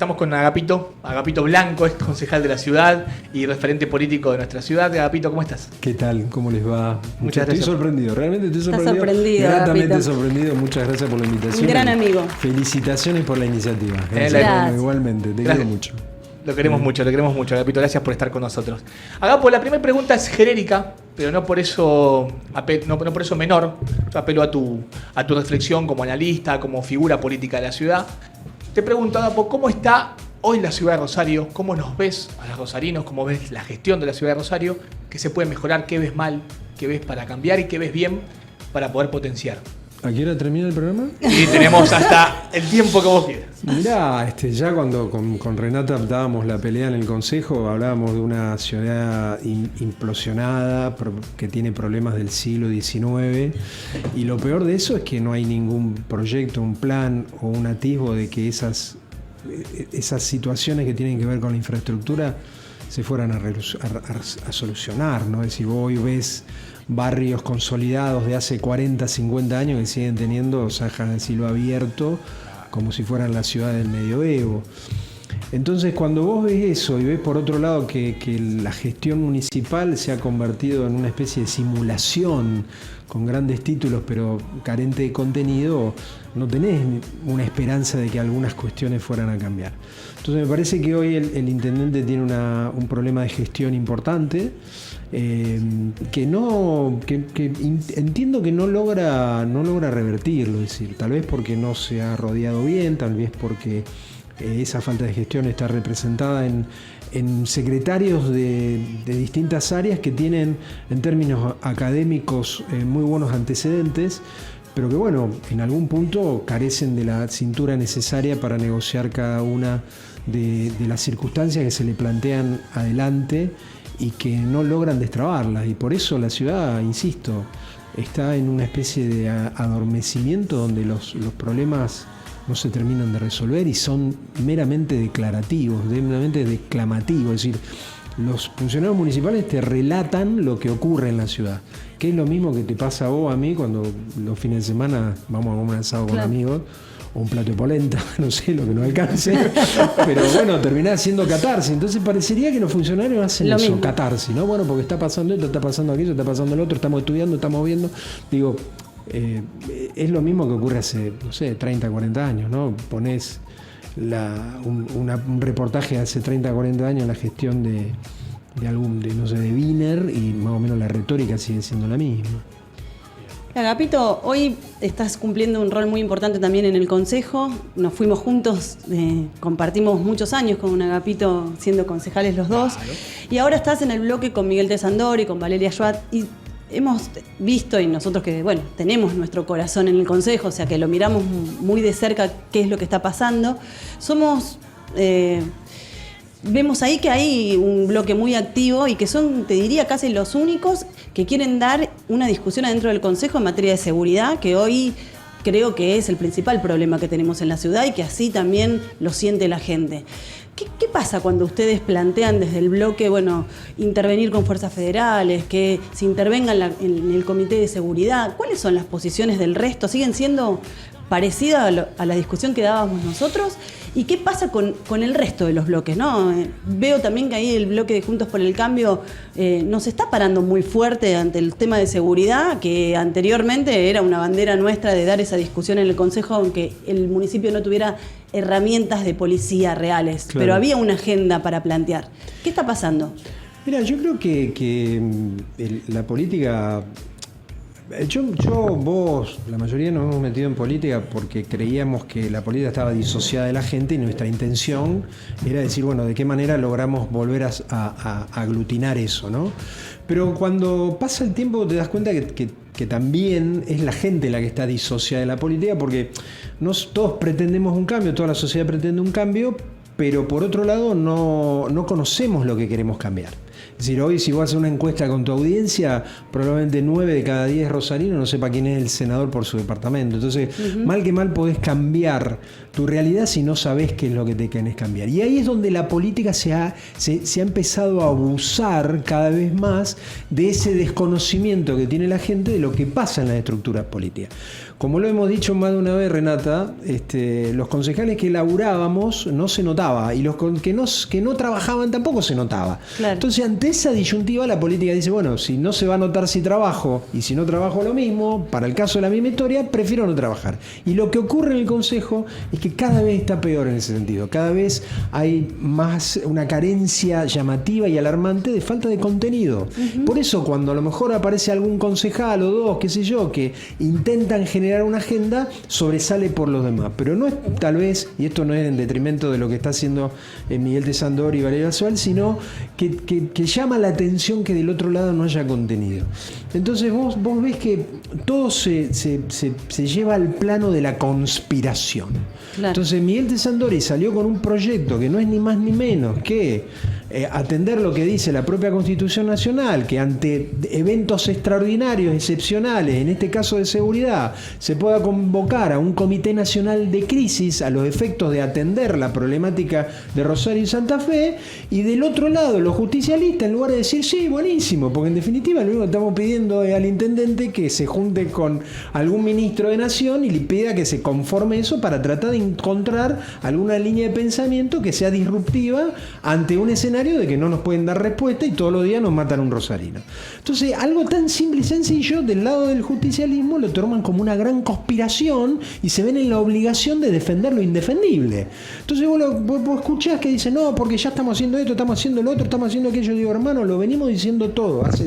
Estamos con Agapito Blanco, es concejal de la ciudad y referente político de nuestra ciudad. Agapito, ¿cómo estás? ¿Qué tal? ¿Cómo les va? Muchas gracias. Estoy sorprendido, realmente estoy sorprendido. Está sorprendido, gratamente Agapito. sorprendido. Muchas gracias por la invitación. Un gran amigo. Felicitaciones por la iniciativa. Gracias. Igualmente, te quiero mucho. Lo queremos mucho, Agapito. Gracias por estar con nosotros. Agapo, la primera pregunta es genérica, pero no por eso menor. Yo apelo a tu reflexión como analista, como figura política de la ciudad. Te pregunto, Agapo, ¿cómo está hoy la ciudad de Rosario? ¿Cómo nos ves a los rosarinos? ¿Cómo ves la gestión de la ciudad de Rosario? ¿Qué se puede mejorar? ¿Qué ves mal? ¿Qué ves para cambiar? ¿Y qué ves bien para poder potenciar? ¿A qué hora termina el programa? Y tenemos hasta el tiempo que vos quieras. Mirá, ya cuando con Renata dábamos la pelea en el consejo, hablábamos de una ciudad implosionada, que tiene problemas del siglo XIX, y lo peor de eso es que no hay ningún proyecto, un plan o un atisbo de que esas situaciones que tienen que ver con la infraestructura se fueran a solucionar, ¿no? Es decir, vos hoy ves barrios consolidados de hace 40, 50 años que siguen teniendo zanjas de cielo abierto como si fueran la ciudad del medioevo. Entonces, cuando vos ves eso y ves por otro lado que la gestión municipal se ha convertido en una especie de simulación con grandes títulos pero carente de contenido, no tenés una esperanza de que algunas cuestiones fueran a cambiar. Entonces me parece que hoy el intendente tiene un problema de gestión importante, que entiendo que no logra revertirlo, es decir, tal vez porque no se ha rodeado bien, tal vez porque esa falta de gestión está representada en secretarios de distintas áreas que tienen en términos académicos muy buenos antecedentes, pero que bueno, en algún punto carecen de la cintura necesaria para negociar cada una de las circunstancias que se le plantean adelante y que no logran destrabarlas. Y por eso la ciudad, insisto, está en una especie de adormecimiento donde los problemas no se terminan de resolver y son meramente declarativos, meramente declamativos. Es decir, los funcionarios municipales te relatan lo que ocurre en la ciudad, que es lo mismo que te pasa a vos, a mí, cuando los fines de semana vamos a comer un asado con amigos, o un plato de polenta, no sé, lo que nos alcance, pero bueno, terminás haciendo catarsis. Entonces parecería que los funcionarios hacen lo eso, mismo. catarsis, ¿no? Bueno, porque está pasando esto, está pasando aquello, está pasando lo otro, estamos estudiando, estamos viendo. Digo, es lo mismo que ocurre hace, no sé, 30, 40 años, ¿no? Ponés un reportaje de hace 30, 40 años en la gestión de Wiener y más o menos la retórica sigue siendo la misma. Agapito, hoy estás cumpliendo un rol muy importante también en el Consejo. Nos fuimos juntos, compartimos muchos años con Agapito siendo concejales los dos. Claro. Y ahora estás en el bloque con Miguel Tesandori, con Valeria Schwab. Y hemos visto, y nosotros que, bueno, tenemos nuestro corazón en el Consejo, o sea que lo miramos muy de cerca qué es lo que está pasando. Vemos ahí que hay un bloque muy activo y que son, te diría, casi los únicos que quieren dar una discusión adentro del Consejo en materia de seguridad, que hoy creo que es el principal problema que tenemos en la ciudad y que así también lo siente la gente. ¿Qué pasa cuando ustedes plantean desde el bloque, bueno, intervenir con fuerzas federales, que se intervenga en el Comité de Seguridad? ¿Cuáles son las posiciones del resto? ¿Siguen siendo parecidas a la discusión que dábamos nosotros? ¿Y qué pasa con el resto de los bloques, ¿no? Veo también que ahí el bloque de Juntos por el Cambio nos está parando muy fuerte ante el tema de seguridad, que anteriormente era una bandera nuestra de dar esa discusión en el Consejo, aunque el municipio no tuviera herramientas de policía reales. Claro. Pero había una agenda para plantear. ¿Qué está pasando? Mira, yo creo que la política... Vos, la mayoría nos hemos metido en política porque creíamos que la política estaba disociada de la gente y nuestra intención era decir, bueno, ¿de qué manera logramos volver a aglutinar eso, ¿no? Pero cuando pasa el tiempo te das cuenta que también es la gente la que está disociada de la política, porque todos pretendemos un cambio, toda la sociedad pretende un cambio, pero por otro lado no conocemos lo que queremos cambiar. Es decir, hoy si vos haces una encuesta con tu audiencia, probablemente 9 de cada 10 rosarinos no sepa quién es el senador por su departamento. Entonces, mal que mal podés cambiar tu realidad si no sabés qué es lo que te querés cambiar. Y ahí es donde la política se ha empezado a abusar cada vez más de ese desconocimiento que tiene la gente de lo que pasa en las estructuras políticas. Como lo hemos dicho más de una vez, Renata, los concejales que laburábamos no se notaba, y los que no trabajaban tampoco se notaba. Claro. Entonces, ante esa disyuntiva, la política dice, bueno, si no se va a notar si trabajo, y si no trabajo lo mismo, para el caso de la misma historia, prefiero no trabajar. Y lo que ocurre en el Consejo es que cada vez está peor en ese sentido. Cada vez hay más una carencia llamativa y alarmante de falta de contenido. Por eso, cuando a lo mejor aparece algún concejal o dos, qué sé yo, que intentan generar una agenda, sobresale por los demás. Pero no es tal vez, y esto no es en detrimento de lo que está haciendo Miguel Tesandori y Valeria Soal, sino que llama la atención que del otro lado no haya contenido. Entonces vos ves que todo se lleva al plano de la conspiración. Claro. Entonces Miguel Tesandori salió con un proyecto que no es ni más ni menos que atender lo que dice la propia Constitución Nacional, que ante eventos extraordinarios, excepcionales, en este caso de seguridad, se pueda convocar a un Comité Nacional de Crisis a los efectos de atender la problemática de Rosario y Santa Fe, y del otro lado los justicialistas, en lugar de decir sí, buenísimo, porque en definitiva lo único que estamos pidiendo es al intendente que se junte con algún ministro de Nación y le pida que se conforme eso para tratar de encontrar alguna línea de pensamiento que sea disruptiva ante un escenario de que no nos pueden dar respuesta y todos los días nos matan un rosarino. Entonces, algo tan simple y sencillo del lado del justicialismo lo toman como una gran conspiración y se ven en la obligación de defender lo indefendible. Entonces vos escuchás que dicen, no, porque ya estamos haciendo esto, estamos haciendo lo otro, estamos haciendo aquello. Digo, hermano, lo venimos diciendo todo hace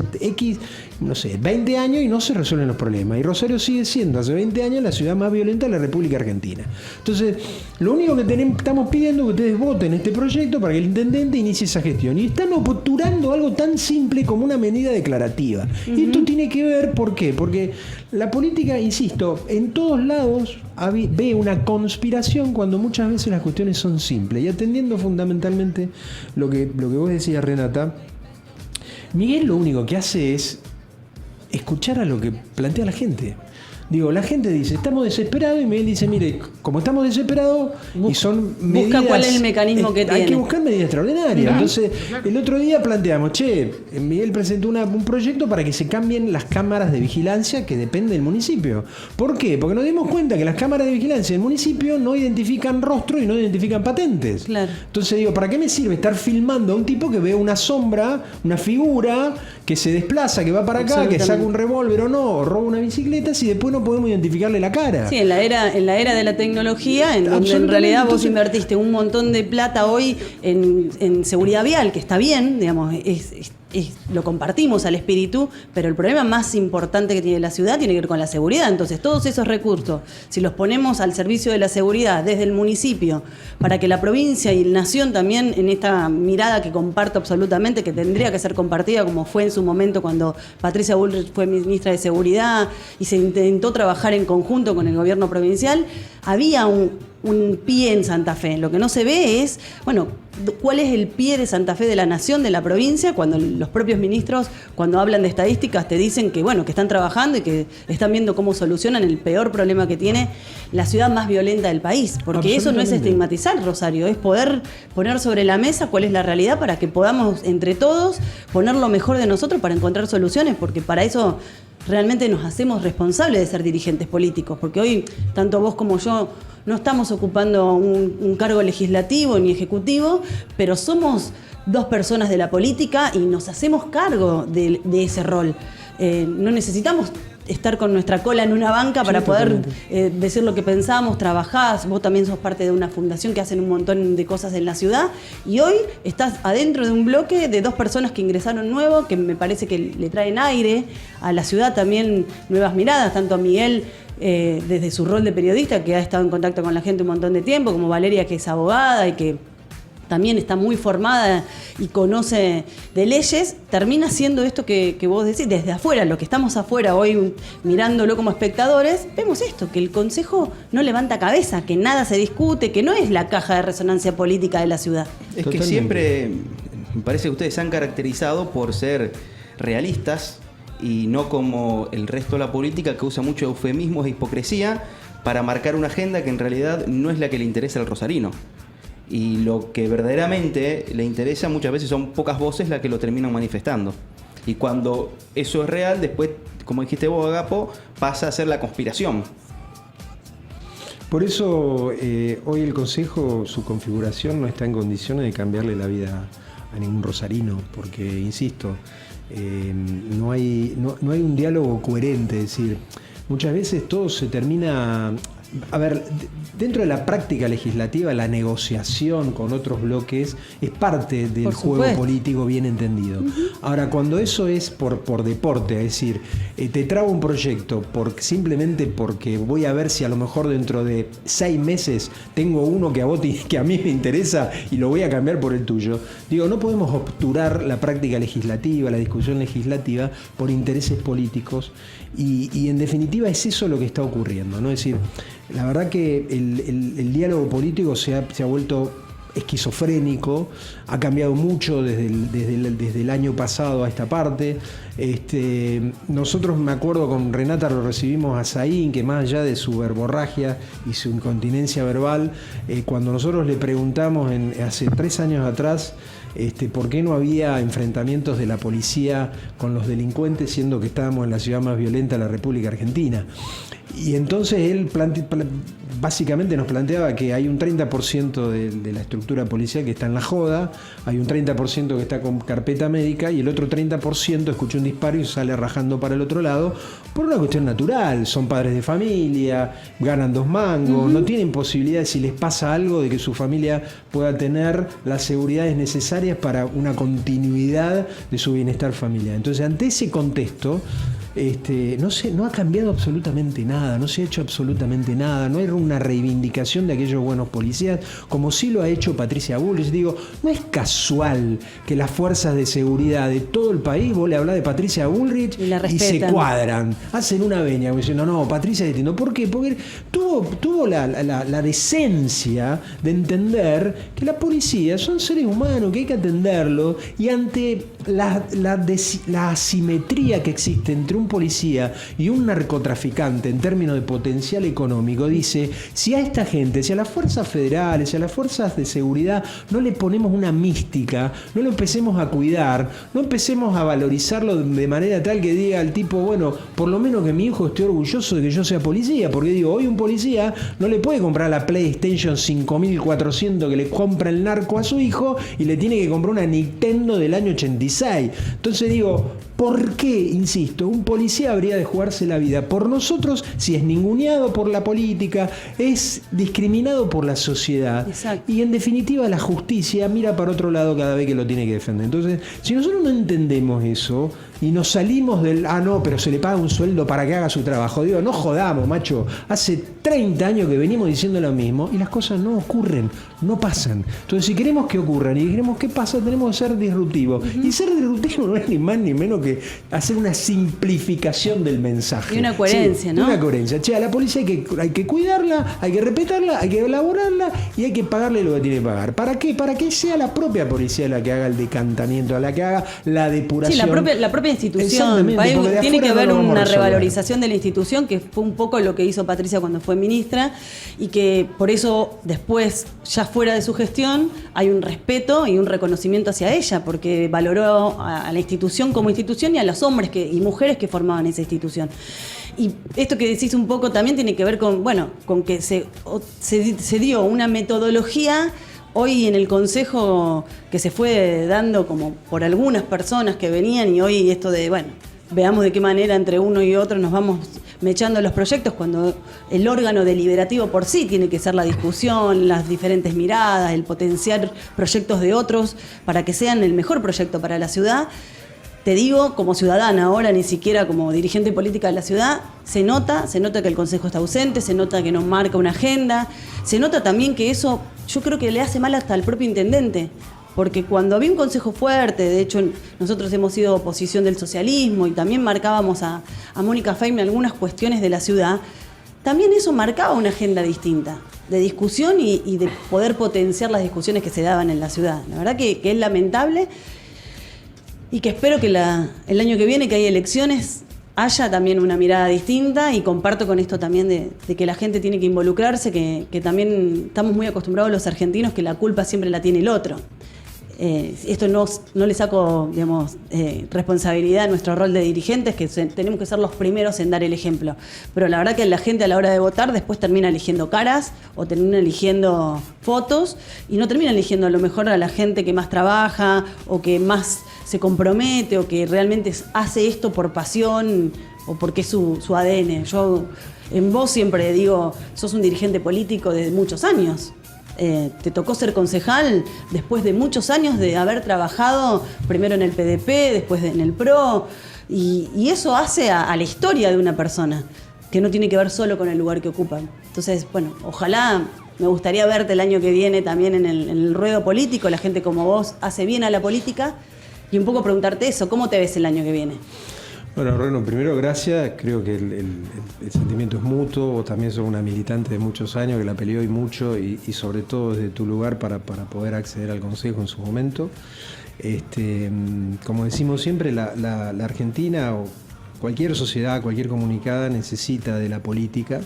20 años y no se resuelven los problemas. Y Rosario sigue siendo hace 20 años la ciudad más violenta de la República Argentina. Entonces, lo único que estamos pidiendo es que ustedes voten este proyecto para que el intendente inicie esa gestión. Y están obturando algo tan simple como una medida declarativa. Y esto tiene que ver, ¿por qué? Porque la política, insisto, en todos lados ve una conspiración cuando muchas veces las cuestiones son simples. Y atendiendo fundamentalmente lo que vos decías, Renata, Miguel lo único que hace es escuchar a lo que plantea la gente. Digo, la gente dice, estamos desesperados, y Miguel dice, mire, como estamos desesperados y son medidas... Busca cuál es el mecanismo que tiene. Hay que buscar medidas extraordinarias. Entonces, el otro día planteamos, Miguel presentó un proyecto para que se cambien las cámaras de vigilancia que dependen del municipio. ¿Por qué? Porque nos dimos cuenta que las cámaras de vigilancia del municipio no identifican rostro y no identifican patentes. Claro. Entonces digo, ¿para qué me sirve estar filmando a un tipo que ve una sombra, una figura, que se desplaza, que va para acá, que saca un revólver o no, o roba una bicicleta, si después no podemos identificarle la cara? Sí, en la era de la tecnología, en donde en realidad vos invertiste un montón de plata hoy en seguridad vial, que está bien, digamos, lo compartimos al espíritu, pero el problema más importante que tiene la ciudad tiene que ver con la seguridad. Entonces, todos esos recursos, si los ponemos al servicio de la seguridad desde el municipio, para que la provincia y la nación también, en esta mirada que comparto absolutamente, que tendría que ser compartida, como fue en su momento cuando Patricia Bullrich fue ministra de Seguridad y se intentó trabajar en conjunto con el gobierno provincial, había un pie en Santa Fe. Lo que no se ve es, bueno, cuál es el pie de Santa Fe de la nación, de la provincia, cuando los propios ministros, cuando hablan de estadísticas, te dicen que, bueno, que están trabajando y que están viendo cómo solucionan el peor problema que tiene la ciudad más violenta del país. Porque eso no es estigmatizar, Rosario, es poder poner sobre la mesa cuál es la realidad para que podamos, entre todos, poner lo mejor de nosotros para encontrar soluciones, porque para eso realmente nos hacemos responsables de ser dirigentes políticos, porque hoy, tanto vos como yo, no estamos ocupando un cargo legislativo ni ejecutivo, pero somos dos personas de la política y nos hacemos cargo de ese rol. No necesitamos estar con nuestra cola en una banca para poder decir lo que pensamos, trabajás, vos también sos parte de una fundación que hacen un montón de cosas en la ciudad, y hoy estás adentro de un bloque de dos personas que ingresaron nuevo, que me parece que le traen aire a la ciudad, también nuevas miradas, tanto a Miguel desde su rol de periodista, que ha estado en contacto con la gente un montón de tiempo, como Valeria, que es abogada y que también está muy formada y conoce de leyes, termina siendo esto que vos decís, desde afuera, lo que estamos afuera hoy mirándolo como espectadores, vemos esto, que el Consejo no levanta cabeza, que nada se discute, que no es la caja de resonancia política de la ciudad. Es que siempre, Me parece que ustedes se han caracterizado por ser realistas y no como el resto de la política, que usa mucho eufemismos e hipocresía para marcar una agenda que en realidad no es la que le interesa al rosarino. Y lo que verdaderamente le interesa muchas veces son pocas voces las que lo terminan manifestando. Y cuando eso es real, después, como dijiste vos, Agapo, pasa a ser la conspiración. Por eso hoy el Consejo, su configuración no está en condiciones de cambiarle la vida a ningún rosarino, porque, insisto, no hay un diálogo coherente. Es decir, muchas veces todo se termina... A ver, dentro de la práctica legislativa, la negociación con otros bloques es parte del juego político bien entendido. Ahora, cuando eso es por deporte, es decir, te trago un proyecto simplemente porque voy a ver si a lo mejor dentro de 6 meses tengo uno que a mí me interesa y lo voy a cambiar por el tuyo. Digo, no podemos obturar la práctica legislativa, la discusión legislativa por intereses políticos y en definitiva es eso lo que está ocurriendo, ¿no? Es decir, la verdad que el diálogo político se ha vuelto esquizofrénico, ha cambiado mucho desde el año pasado a esta parte. Nosotros, me acuerdo, con Renata lo recibimos a Saín, que más allá de su verborragia y su incontinencia verbal, cuando nosotros le preguntamos hace 3 años atrás por qué no había enfrentamientos de la policía con los delincuentes, siendo que estábamos en la ciudad más violenta de la República Argentina. Y entonces él básicamente nos planteaba que hay un 30% de la estructura policial que está en la joda, hay un 30% que está con carpeta médica y el otro 30% escucha un disparo y sale rajando para el otro lado por una cuestión natural. Son padres de familia, ganan 2 mangos, no tienen posibilidad, si les pasa algo, de que su familia pueda tener las seguridades necesarias para una continuidad de su bienestar familiar. Entonces, ante ese contexto, no ha cambiado absolutamente nada, no se ha hecho absolutamente nada, no hay una reivindicación de aquellos buenos policías, como sí lo ha hecho Patricia Bullrich. Digo, no es casual que las fuerzas de seguridad de todo el país, vos le hablás de Patricia Bullrich y se cuadran, hacen una veña diciendo, no, Patricia es distinto. ¿Por qué? Porque tuvo la decencia de entender que la policía son seres humanos, que hay que atenderlo, y ante la asimetría que existe entre un policía y un narcotraficante en términos de potencial económico, dice, si a esta gente, si a las fuerzas federales, si a las fuerzas de seguridad no le ponemos una mística, no lo empecemos a cuidar, no empecemos a valorizarlo de manera tal que diga al tipo, bueno, por lo menos que mi hijo esté orgulloso de que yo sea policía, porque digo, hoy un policía no le puede comprar la PlayStation 5400 que le compra el narco a su hijo y le tiene que comprar una Nintendo del año 86. Entonces digo, ¿por qué, insisto, un policía habría de jugarse la vida por nosotros si es ninguneado por la política, es discriminado por la sociedad? Exacto. Y en definitiva la justicia mira para otro lado cada vez que lo tiene que defender? Entonces, si nosotros no entendemos eso y nos salimos del, no, pero se le paga un sueldo para que haga su trabajo, digo, no jodamos, macho, hace 30 años que venimos diciendo lo mismo y las cosas no ocurren, no pasan. Entonces, si queremos que ocurran y queremos que pase, tenemos que ser disruptivos. Y ser disruptivo no es ni más ni menos que hacer una simplificación del mensaje. Y una coherencia, ¿no? Una coherencia. Che, a la policía hay que cuidarla, hay que respetarla, hay que elaborarla y hay que pagarle lo que tiene que pagar. ¿Para qué? Para que sea la propia policía la que haga el decantamiento, la que haga la depuración. Sí, la propia institución. Tiene que haber una revalorización de la institución, que fue un poco lo que hizo Patricia cuando fue ministra, y que por eso después, ya fuera de su gestión, hay un respeto y un reconocimiento hacia ella, porque valoró a la institución como institución y a los hombres y mujeres que formaban esa institución. Y esto que decís un poco también tiene que ver con que se dio una metodología hoy en el Consejo que se fue dando como por algunas personas que venían, y hoy esto de, veamos de qué manera entre uno y otro nos vamos mechando los proyectos, cuando el órgano deliberativo por sí tiene que ser la discusión, las diferentes miradas, el potenciar proyectos de otros para que sean el mejor proyecto para la ciudad. Te digo, como ciudadana ahora, ni siquiera como dirigente política de la ciudad, se nota que el Consejo está ausente, se nota que no marca una agenda, se nota también que eso yo creo que le hace mal hasta al propio intendente, porque cuando había un Consejo fuerte, de hecho nosotros hemos sido oposición del socialismo y también marcábamos a Mónica Feynman algunas cuestiones de la ciudad, también eso marcaba una agenda distinta de discusión y de poder potenciar las discusiones que se daban en la ciudad. La verdad que es lamentable y que espero que el año que viene, que hay elecciones, haya también una mirada distinta, y comparto con esto también de que la gente tiene que involucrarse, que también estamos muy acostumbrados los argentinos que la culpa siempre la tiene el otro. Esto no le saco, digamos, responsabilidad a nuestro rol de dirigentes, que tenemos que ser los primeros en dar el ejemplo. Pero la verdad que la gente a la hora de votar después termina eligiendo caras o termina eligiendo fotos y no termina eligiendo a lo mejor a la gente que más trabaja o que más se compromete o que realmente hace esto por pasión o porque es su ADN. Yo en vos siempre digo, sos un dirigente político de muchos años. Te tocó ser concejal después de muchos años de haber trabajado primero en el PDP, después en el PRO, y eso hace a la historia de una persona, que no tiene que ver solo con el lugar que ocupan. Entonces, bueno, ojalá, me gustaría verte el año que viene también en el ruedo político. La gente como vos hace bien a la política, y un poco preguntarte eso, ¿cómo te ves el año que viene? Bueno, Reno, primero gracias, creo que el sentimiento es mutuo. Vos también sos una militante de muchos años que la peleó y mucho, y sobre todo desde tu lugar para poder acceder al Consejo en su momento. Como decimos siempre, la Argentina o cualquier sociedad, cualquier comunicada necesita de la política,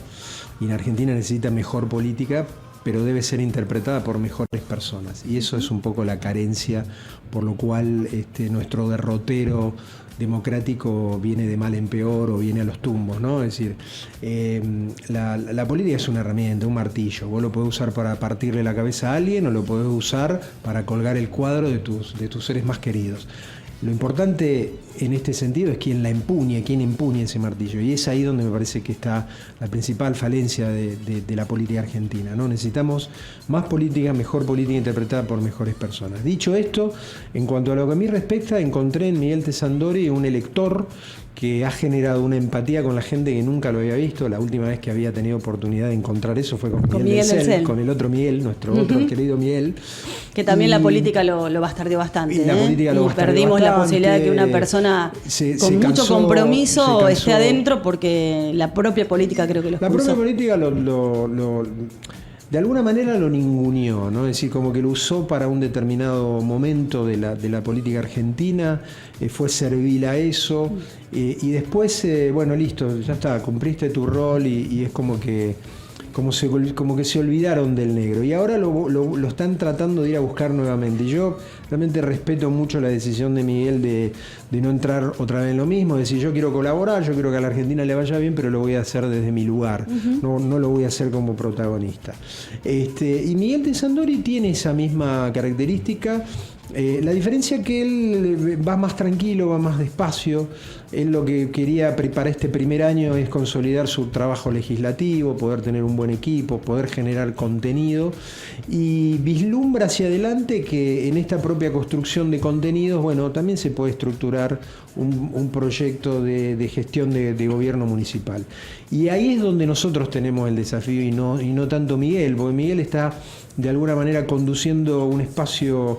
y la Argentina necesita mejor política, pero debe ser interpretada por mejores personas, y eso es un poco la carencia, por lo cual nuestro derrotero democrático viene de mal en peor o viene a los tumbos, ¿no? Es decir, la política es una herramienta, un martillo. Vos lo podés usar para partirle la cabeza a alguien o lo podés usar para colgar el cuadro de tus seres más queridos. Lo importante en este sentido es quién empuña ese martillo, y es ahí donde me parece que está la principal falencia de la política argentina, ¿no? Necesitamos más política, mejor política interpretada por mejores personas. Dicho esto, en cuanto a lo que a mí respecta, encontré en Miguel Tesandori un elector que ha generado una empatía con la gente que nunca lo había visto. La última vez que había tenido oportunidad de encontrar eso fue con Miguel del Cel, con el otro Miguel, nuestro otro querido Miguel. Que también la política lo bastardeó bastante. Y la política lo bastardeó perdimos bastante. La posibilidad de que una persona con mucho compromiso esté adentro, porque la propia política creo que lo expulsó. La propia política de alguna manera lo ninguneó, ¿no? Es decir, como que lo usó para un determinado momento de la política argentina, fue servil a eso, y después, bueno, listo, ya está, cumpliste tu rol, y es como que se olvidaron del negro, y ahora lo están tratando de ir a buscar nuevamente. Y yo realmente respeto mucho la decisión de Miguel de no entrar otra vez en lo mismo, de decir, yo quiero colaborar, yo quiero que a la Argentina le vaya bien, pero lo voy a hacer desde mi lugar, no lo voy a hacer como protagonista. Y Miguel Tesandori tiene esa misma característica. La diferencia es que él va más tranquilo, va más despacio. Él lo que quería para este primer año es consolidar su trabajo legislativo, poder tener un buen equipo, poder generar contenido, y vislumbra hacia adelante que en esta propia construcción de contenidos, bueno, también se puede estructurar un proyecto de gestión de gobierno municipal. Y ahí es donde nosotros tenemos el desafío, y no tanto Miguel, porque Miguel está de alguna manera conduciendo un espacio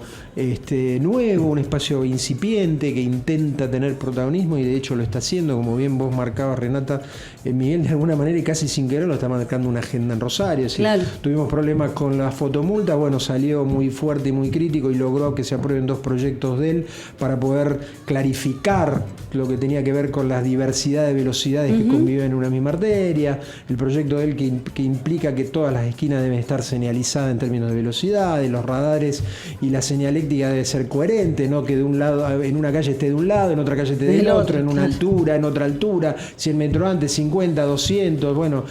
nuevo, un espacio incipiente que intenta tener protagonismo, y de hecho lo está haciendo, como bien vos marcabas, Renata. Miguel de alguna manera, y casi sin querer, lo está marcando una agenda en Rosario. Claro. Tuvimos problemas con las fotomultas, bueno, salió muy fuerte y muy crítico y logró que se aprueben 2 proyectos de él para poder clarificar lo que tenía que ver con la diversidad de velocidades que conviven en una misma arteria. El proyecto de él que implica que todas las esquinas deben estar señalizadas en términos de velocidad, de los radares, y la señaléctica debe ser coherente, no que de un lado, en una calle esté de un lado, en otra calle esté del otro, en una altura, en otra altura, 100 metros antes, 50, 200, bueno.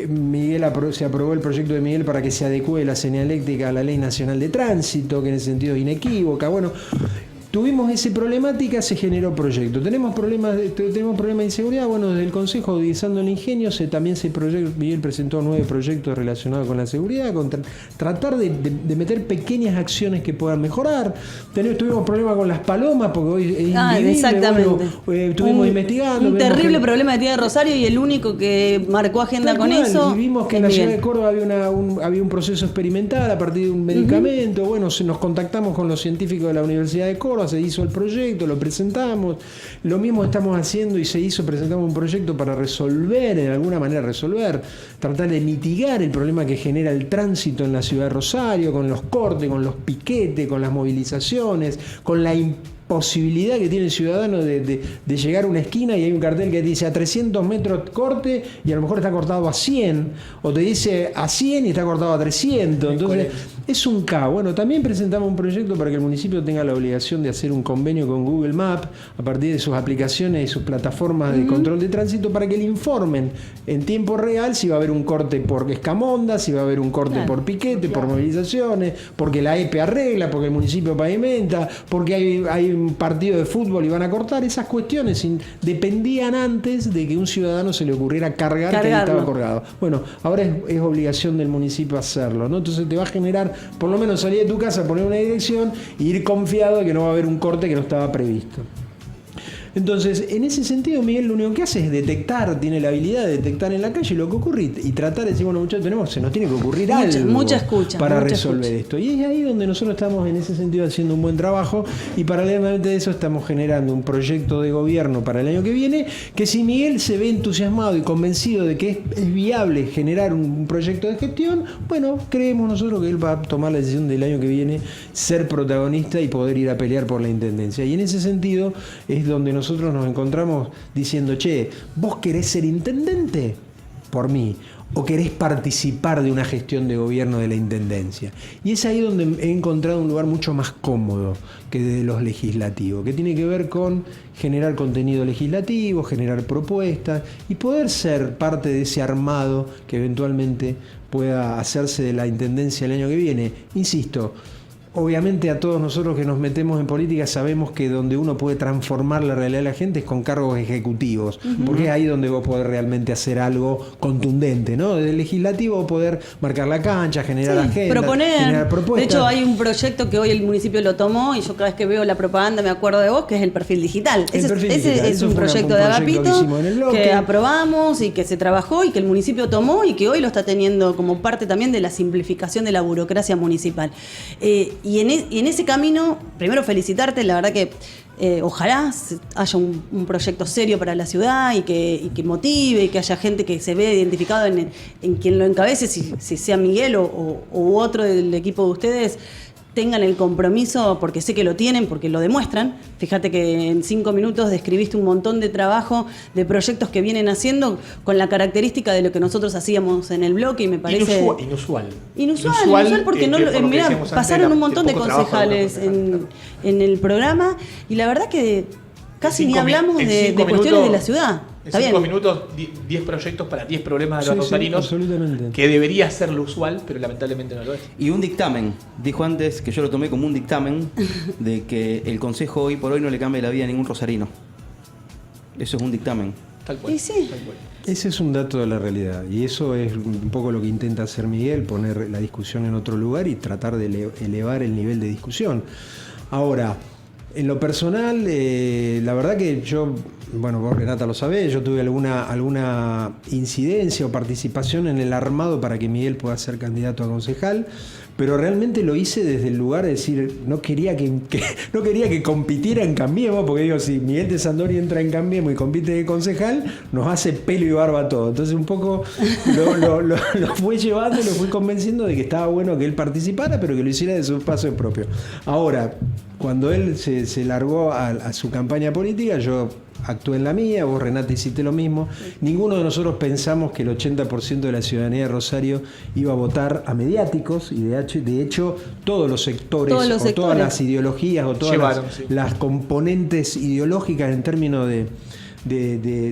Miguel se aprobó el proyecto de Miguel para que se adecue la señaléctica a la Ley Nacional de Tránsito, que en ese sentido es inequívoca. Bueno, tuvimos esa problemática, se generó proyecto. Tenemos problemas de inseguridad. Bueno, desde el Consejo, utilizando el ingenio, Miguel presentó 9 proyectos relacionados con la seguridad, con tratar de meter pequeñas acciones que puedan mejorar. Tuvimos problemas con las palomas, porque hoy es invivible. Exactamente. Bueno, estuvimos investigando. Un terrible problema de Tierra de Rosario, y el único que marcó agenda con eso. Y vimos que en la ciudad de Córdoba había un proceso experimental a partir de un medicamento. Bueno, nos contactamos con los científicos de la Universidad de Córdoba, estaba, se hizo el proyecto, lo presentamos. Lo mismo estamos haciendo y se hizo, presentamos un proyecto para resolver, en alguna manera tratar de mitigar el problema que genera el tránsito en la ciudad de Rosario, con los cortes, con los piquetes, con las movilizaciones, con la posibilidad que tiene el ciudadano de llegar a una esquina y hay un cartel que dice a 300 metros corte y a lo mejor está cortado a 100, o te dice a 100 y está cortado a 300. Entonces es un caos. Bueno, también presentamos un proyecto para que el municipio tenga la obligación de hacer un convenio con Google Maps a partir de sus aplicaciones y sus plataformas de control de tránsito para que le informen en tiempo real si va a haber un corte por escamonda, si va a haber un corte por piquete, por movilizaciones, porque la EPE arregla, porque el municipio pavimenta, porque hay un partido de fútbol y van a cortar. Esas cuestiones dependían antes de que un ciudadano se le ocurriera cargar que ahí estaba colgado. Bueno, ahora es obligación del municipio hacerlo, ¿no? Entonces te va a generar, por lo menos salir de tu casa, poner una dirección e ir confiado de que no va a haber un corte que no estaba previsto. Entonces, en ese sentido, Miguel lo único que hace es detectar, tiene la habilidad de detectar en la calle lo que ocurre y tratar de decir, bueno, muchachos, se nos tiene que ocurrir algo mucha escucha, para mucha resolver esto. Y es ahí donde nosotros estamos en ese sentido haciendo un buen trabajo y paralelamente a eso estamos generando un proyecto de gobierno para el año que viene, que si Miguel se ve entusiasmado y convencido de que es viable generar un proyecto de gestión, bueno, creemos nosotros que él va a tomar la decisión del año que viene ser protagonista y poder ir a pelear por la intendencia. Y en ese sentido es donde nosotros nos encontramos diciendo, che, ¿vos querés ser intendente? Por mí. ¿O querés participar de una gestión de gobierno de la intendencia? Y es ahí donde he encontrado un lugar mucho más cómodo que de los legislativos, que tiene que ver con generar contenido legislativo, generar propuestas y poder ser parte de ese armado que eventualmente pueda hacerse de la intendencia el año que viene. Insisto, obviamente a todos nosotros que nos metemos en política sabemos que donde uno puede transformar la realidad de la gente es con cargos ejecutivos, porque es ahí donde vos podés realmente hacer algo contundente, ¿no? Desde el legislativo poder marcar la cancha, generar agenda, generar propuestas. De hecho, hay un proyecto que hoy el municipio lo tomó y yo cada vez que veo la propaganda me acuerdo de vos, que es el perfil digital. Ese es un proyecto de Agapito que aprobamos y que se trabajó y que el municipio tomó y que hoy lo está teniendo como parte también de la simplificación de la burocracia municipal. Y en ese camino, primero felicitarte, la verdad que ojalá haya un proyecto serio para la ciudad y que motive, y que haya gente que se vea identificado en quien lo encabece, si sea Miguel u otro del equipo de ustedes, tengan el compromiso, porque sé que lo tienen, porque lo demuestran. Fíjate que en 5 minutos describiste un montón de trabajo, de proyectos que vienen haciendo con la característica de lo que nosotros hacíamos en el bloque y me parece... Inusual porque mirá, pasaron un montón de concejales en el programa y la verdad que casi ni hablamos de cuestiones de la ciudad. En 5 minutos, 10 proyectos para 10 problemas de los rosarinos, absolutamente. Que debería ser lo usual, pero lamentablemente no lo es. Y un dictamen. Dijo antes que yo lo tomé como un dictamen de que el Consejo hoy por hoy no le cambia la vida a ningún rosarino. Eso es un dictamen. Tal cual. Y sí. Tal cual. Ese es un dato de la realidad y eso es un poco lo que intenta hacer Miguel, poner la discusión en otro lugar y tratar de elevar el nivel de discusión. Ahora, en lo personal, la verdad que yo, bueno, vos Renata lo sabés, yo tuve alguna incidencia o participación en el armado para que Miguel pueda ser candidato a concejal, pero realmente lo hice desde el lugar de decir, no quería que compitiera en Cambiemos, porque digo, si Miguel de Sandori entra en Cambiemos y compite de concejal, nos hace pelo y barba todo. Entonces un poco lo fui llevando y lo fui convenciendo de que estaba bueno que él participara, pero que lo hiciera de su espacio propio. Ahora, cuando él se largó a su campaña política, yo actué en la mía, vos Renata hiciste lo mismo. Ninguno de nosotros pensamos que el 80% de la ciudadanía de Rosario iba a votar a mediáticos y de hecho todos los sectores todas las ideologías o todas las componentes ideológicas en términos de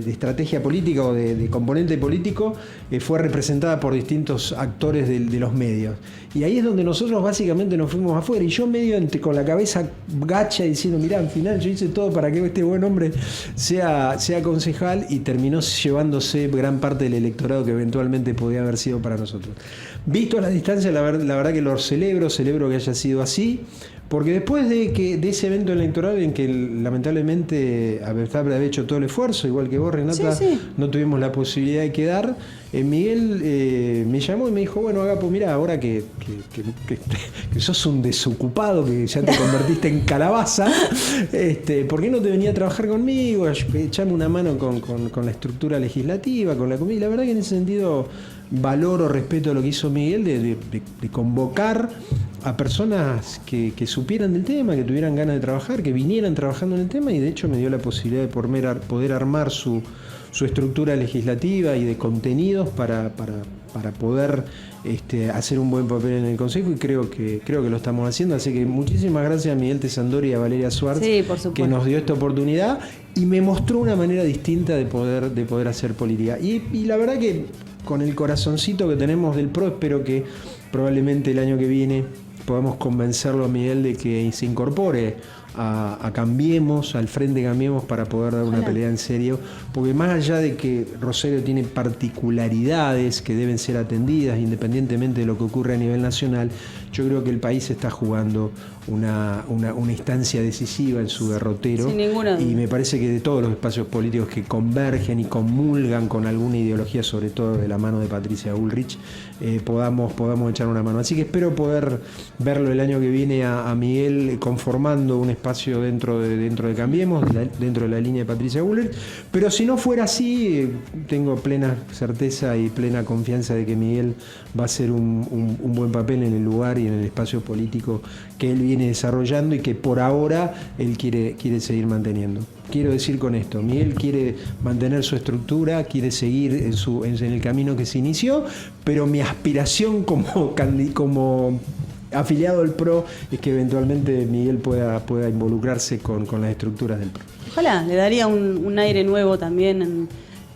estrategia política o de componente político fue representada por distintos actores de los medios. Y ahí es donde nosotros básicamente nos fuimos afuera. Y yo medio con la cabeza gacha diciendo, mirá, al final yo hice todo para que este buen hombre sea concejal y terminó llevándose gran parte del electorado que eventualmente podía haber sido para nosotros. Visto a la distancia, la verdad que lo celebro que haya sido así. Porque después de ese evento electoral en que lamentablemente, a pesar de haber hecho todo el esfuerzo, esfuerzo, igual que vos, Renata, Sí. no tuvimos la posibilidad de quedar. Miguel me llamó y me dijo, bueno, Agapo, mira, ahora que sos un desocupado, que ya te convertiste en calabaza, ¿por qué no te venía a trabajar conmigo? Echame una mano con la estructura legislativa, con la comida. Y la verdad que en ese sentido valoro, respeto lo que hizo Miguel de convocar a personas que supieran del tema, que tuvieran ganas de trabajar, que vinieran trabajando en el tema, y de hecho me dio la posibilidad de poder armar su estructura legislativa y de contenidos para poder hacer un buen papel en el Consejo, y creo que lo estamos haciendo. Así que muchísimas gracias a Miguel Tesandori y a Valeria Suárez, Sí, por supuesto, que nos dio esta oportunidad y me mostró una manera distinta de poder hacer política. Y la verdad que con el corazoncito que tenemos del PRO, espero que probablemente el año que viene podamos convencerlo a Miguel de que se incorpore a Cambiemos, al Frente Cambiemos, para poder dar una pelea en serio, porque más allá de que Rosario tiene particularidades que deben ser atendidas independientemente de lo que ocurre a nivel nacional, yo creo que el país está jugando una instancia decisiva en su derrotero. Sin ninguna duda. Y me parece que de todos los espacios políticos que convergen y comulgan con alguna ideología, sobre todo de la mano de Patricia Bullrich, podamos echar una mano. Así que espero poder verlo el año que viene a Miguel conformando un espacio dentro de Cambiemos, dentro de la línea de Patricia Bullrich. Pero si no fuera así, tengo plena certeza y plena confianza de que Miguel va a hacer un buen papel en el lugar y en el espacio político que él viene desarrollando y que por ahora él quiere seguir manteniendo. Quiero decir con esto, Miguel quiere mantener su estructura, quiere seguir en el camino que se inició, pero mi aspiración como afiliado del PRO es que eventualmente Miguel pueda involucrarse con las estructuras del PRO. Ojalá, le daría un aire nuevo también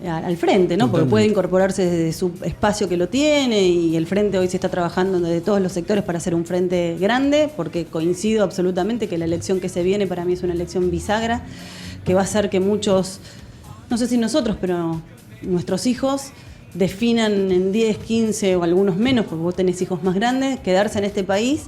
al frente, ¿no? Porque puede incorporarse desde su espacio que lo tiene, y el frente hoy se está trabajando desde todos los sectores para hacer un frente grande, porque coincido absolutamente que la elección que se viene para mí es una elección bisagra, que va a hacer que muchos, no sé si nosotros, pero nuestros hijos definan en 10, 15 o algunos menos, porque vos tenés hijos más grandes, quedarse en este país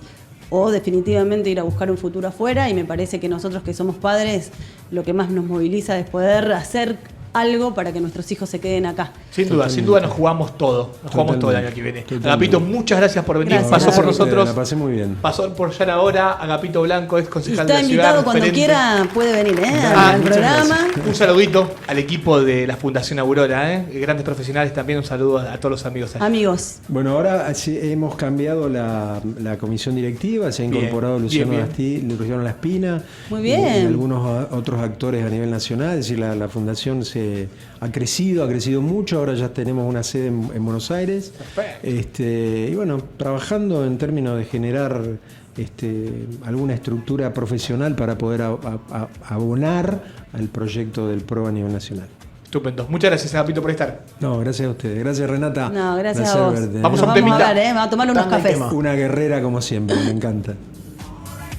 o definitivamente ir a buscar un futuro afuera. Y me parece que nosotros que somos padres, lo que más nos moviliza es poder hacer algo para que nuestros hijos se queden acá. Sin duda nos jugamos todo. Nos jugamos todo el año que viene. Agapito, muchas gracias por venir. Gracias, Pasó por Agapito. nosotros. La pasé muy bien. Pasó por ya ahora. Agapito Blanco es concejal de Está la ciudad. invitado cuando referente. quiera, puede venir al muchas programa. gracias. Un saludito al equipo de la Fundación Aurora, grandes profesionales también. Un saludo a todos los amigos allá. Amigos, Bueno, ahora hemos cambiado la comisión directiva, se ha Bien, incorporado Luciano bien. Laspina. Muy bien. Y algunos otros actores a nivel nacional. Es decir, la fundación ha crecido mucho. Ahora ya tenemos una sede en Buenos Aires. Perfecto. Y bueno, trabajando en términos de generar alguna estructura profesional para poder abonar al proyecto del PRO a nivel nacional. Estupendo. Muchas gracias, Agapito, por estar. No, gracias a ustedes. Gracias, Renata. no, gracias Placer a vos. verte. Vamos Nos a un temita. vamos a tomar unos cafés. Una guerrera como siempre, me encanta.